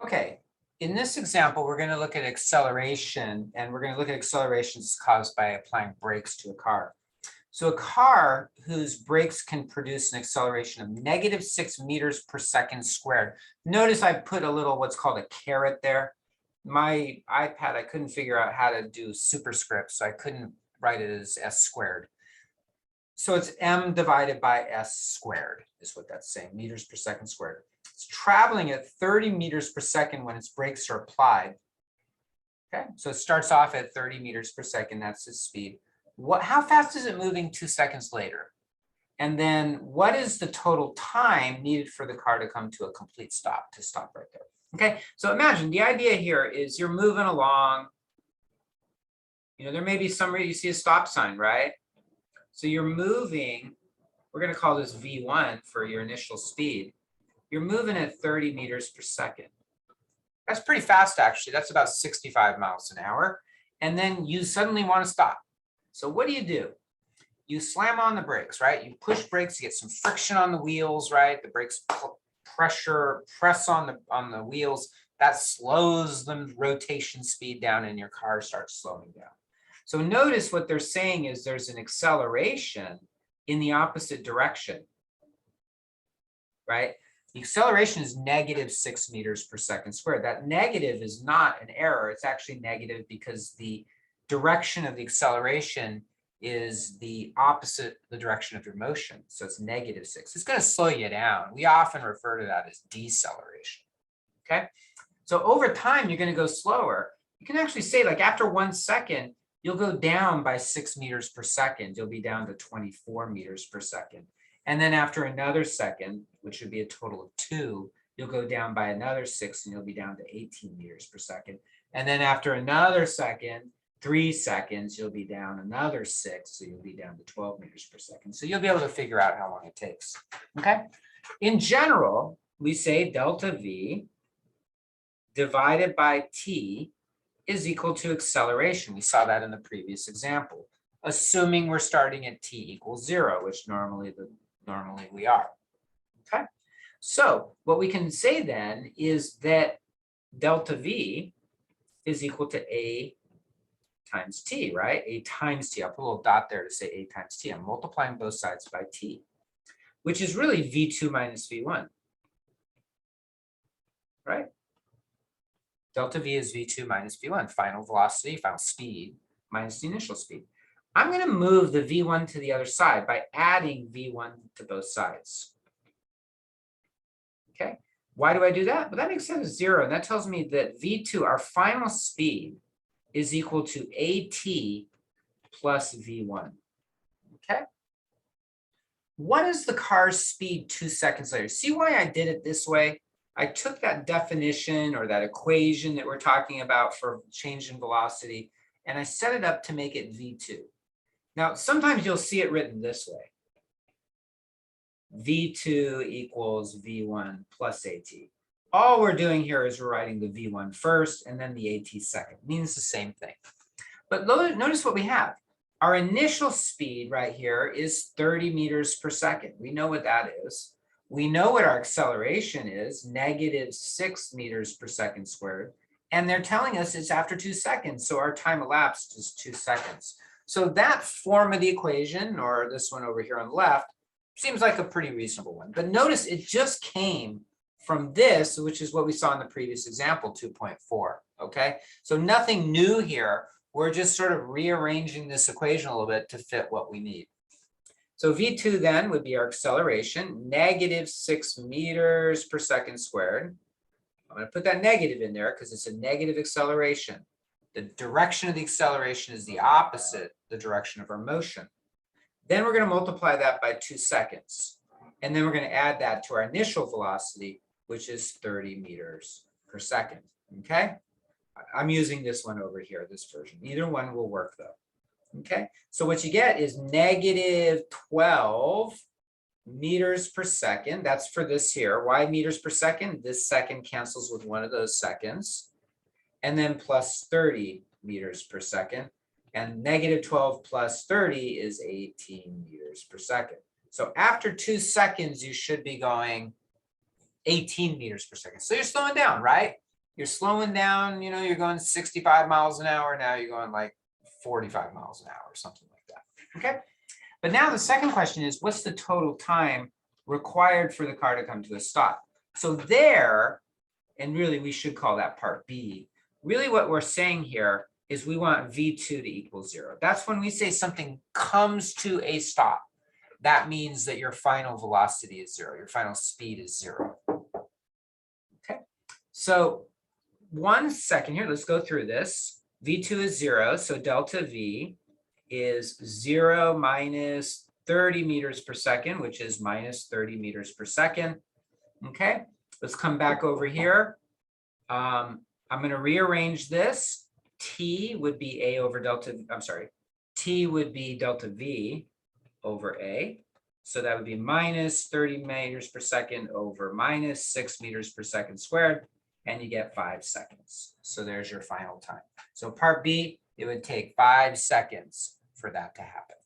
Okay, in this example, we're going to look at acceleration, and we're going to look at accelerations caused by applying brakes to a car. So a car whose brakes can produce an acceleration of -6 meters per second squared. Notice I put a little what's called a caret there. My iPad, I couldn't figure out how to do superscript, so I couldn't write it as s squared. So it's m divided by s squared is what that's saying, meters per second squared. It's traveling at 30 meters per second when its brakes are applied. Okay, so it starts off at 30 meters per second. That's its speed. How fast is it moving 2 seconds later? And then what is the total time needed for the car to come to a complete stop, to stop right there? Okay, so imagine the idea here is you're moving along. There may be somewhere you see a stop sign, right? So you're moving, we're going to call this V1 for your initial speed. You're moving at 30 meters per second. That's pretty fast, actually. That's about 65 miles an hour. And then you suddenly want to stop. So what do? You slam on the brakes, right? You push brakes, you get some friction on the wheels, right? The brakes press on the wheels. That slows the rotation speed down and your car starts slowing down. So notice what they're saying is there's an acceleration in the opposite direction, right? The acceleration is -6 meters per second squared. That negative is not an error. It's actually negative because the direction of the acceleration is the opposite the direction of your motion. So it's -6. It's going to slow you down. We often refer to that as deceleration. Okay. So over time, you're going to go slower. You can actually say, like, after 1 second, you'll go down by 6 meters per second. You'll be down to 24 meters per second. And then after another second, which would be a total of 2, you'll go down by another 6 and you'll be down to 18 meters per second. And then after another second, 3 seconds, you'll be down another 6. So you'll be down to 12 meters per second. So you'll be able to figure out how long it takes. Okay. In general, we say delta V divided by T is equal to acceleration. We saw that in the previous example, assuming we're starting at T equals 0, which normally we are. Okay. So what we can say then is that delta V is equal to A times T, right? A times T. I'll put a little dot there to say A times T. I'm multiplying both sides by T, which is really V2 minus V1, right? Delta V is V2 minus V1, final velocity, final speed, minus the initial speed. I'm going to move the V1 to the other side by adding V1 to both sides. Okay, why do I do that? Well, that makes sense, 0. And that tells me that V2, our final speed, is equal to AT plus V1. Okay. What is the car's speed 2 seconds later? See why I did it this way? I took that definition or that equation that we're talking about for change in velocity, and I set it up to make it V2. Now, sometimes you'll see it written this way. V2 equals V1 plus AT. All we're doing here is we're writing the V1 first and then the AT second. It means the same thing. But notice what we have. Our initial speed right here is 30 meters per second. We know what that is. We know what our acceleration is, -6 meters per second squared. And they're telling us it's after 2 seconds. So our time elapsed is 2 seconds. So that form of the equation, or this one over here on the left, seems like a pretty reasonable one. But notice it just came from this, which is what we saw in the previous example, 2.4. Okay, so nothing new here. We're just sort of rearranging this equation a little bit to fit what we need. So V2 then would be our acceleration, -6 meters per second squared. I'm going to put that negative in there because it's a negative acceleration. The direction of the acceleration is the opposite the direction of our motion. Then we're going to multiply that by 2 seconds. And then we're going to add that to our initial velocity, which is 30 meters per second. Okay? I'm using this one over here, this version. Either one will work though. Okay, so what you get is -12 meters per second. That's for this here. Why meters per second? This second cancels with one of those seconds. And then plus 30 meters per second. And -12 plus 30 is 18 meters per second. So after 2 seconds, you should be going 18 meters per second. So you're slowing down, right? you're slowing down, you know, you're going 65 miles an hour. Now you're going like 45 miles an hour, something like that. Okay. But now the second question is, what's the total time required for the car to come to a stop? So there, and really we should call that part B. Really what we're saying here is we want V2 to equal 0. That's when we say something comes to a stop. That means that your final velocity is 0. Your final speed is 0. Okay. So 1 second here, let's go through this. V2 is 0, so delta V is 0 minus 30 meters per second, which is minus 30 meters per second. Okay, let's come back over here. I'm going to rearrange this. T would be A over delta, I'm sorry, T would be delta V over A. So that would be minus 30 meters per second over minus 6 meters per second squared, and you get 5 seconds. So there's your final time. So part B, it would take 5 seconds for that to happen.